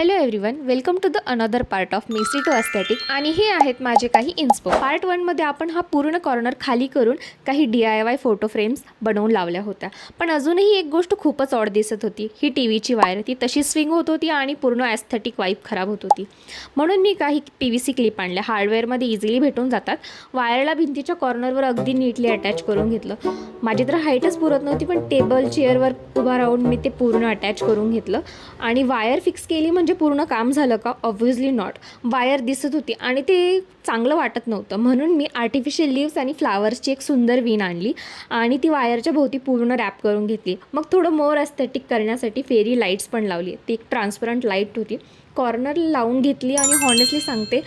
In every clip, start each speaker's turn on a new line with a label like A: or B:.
A: Hello everyone, welcome to the another part of messy to aesthetic. आणि हे आहेत माझे काही इन्स्पो. पार्ट 1मध्ये आपण हा पूर्ण कॉर्नर खाली करून काही DIY फोटो फ्रेम्स बनवून लावल्या होत्या. पण अजूनही एक गोष्ट खूपच ऑड दिसत होती. ही टीव्हीची वायर ती तशी स्विंग होत होती आणि पूर्ण एस्थेटिक वाईब खराब होत होती. म्हणून मी काही PVC क्लिप आणल्या. हार्डवेअरमध्ये इझिली भेटून जातात. वायरला भिंतीच्या कॉर्नरवर अगदी नीटली अटॅच करून घेतलं. माझी तर हाईटच पुरत नव्हती, पण टेबल चेअरवर उभा राहून मी ते पूर्ण अटॅच करून घेतलं. आणि वायर फिक्स केली म्हणजे पूर्ण काम झालं का? Obviously not. वायर दिसत होती आणि ते चांगलं वाटत नव्हतं. म्हणून मी आर्टिफिशियल लीव्स आणि फ्लावर्सची एक सुंदर विण आणली आणि ती वायरच्या भोवती पूर्ण रॅप करून घेतली. मग थोडं मोर एस्थेटिक करण्यासाठी फेरी लाईट्स पण लावली. ती एक ट्रान्सपरंट लाईट होती. कॉर्नर लावून घेतली आणि हॉनेस्टली सांगते,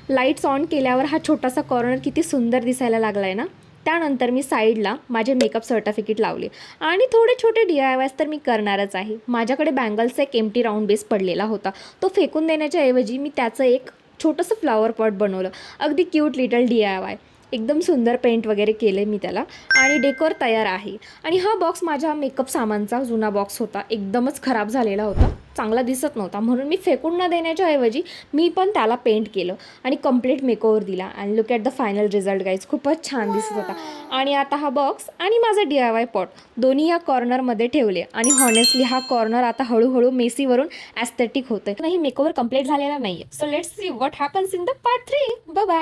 A: लाईट्स ऑन केल्यावर हा छोटासा कॉर्नर किती सुंदर दिसायला लागला आहे ना. त्यानंतर मी साईडला माझे मेकअप सर्टिफिकेट लावले आणि थोडे छोटे DIYs तर मी करणारच आहे. माझ्याकडे बँगल्सचा एक एम्प्टी राऊंड बेस पडलेला होता. तो फेकून देण्याच्या ऐवजी मी त्याचं एक छोटंसं फ्लॉवर पॉट बनवलं. अगदी क्यूट लिटल DIY. एकदम सुंदर पेंट वगैरे केलं मी त्याला आणि डेकोर तयार आहे. आणि हा बॉक्स माझ्या मेकअप सामानचा जुना बॉक्स होता. एकदमच खराब झालेला होता, चांगला दिसत नव्हता. म्हणून मी फेकून न देण्याच्या ऐवजी मी पण त्याला पेंट केलं आणि कंप्लीट मेकओव्हर दिला. And look at the final result guys. खूपच छान दिसत होता. आणि आता हा बॉक्स आणि माझा DIY पॉट दोन्ही या कॉर्नरमध्ये ठेवले. आणि हॉनेस्टली हा कॉर्नर आता हळूहळू मेसीवरून ॲस्थेटिक होतोय. नाही, मेकओव्हर कंप्लीट झालेला नाही आहे. So let's see what happens in the part 3. Bye bye.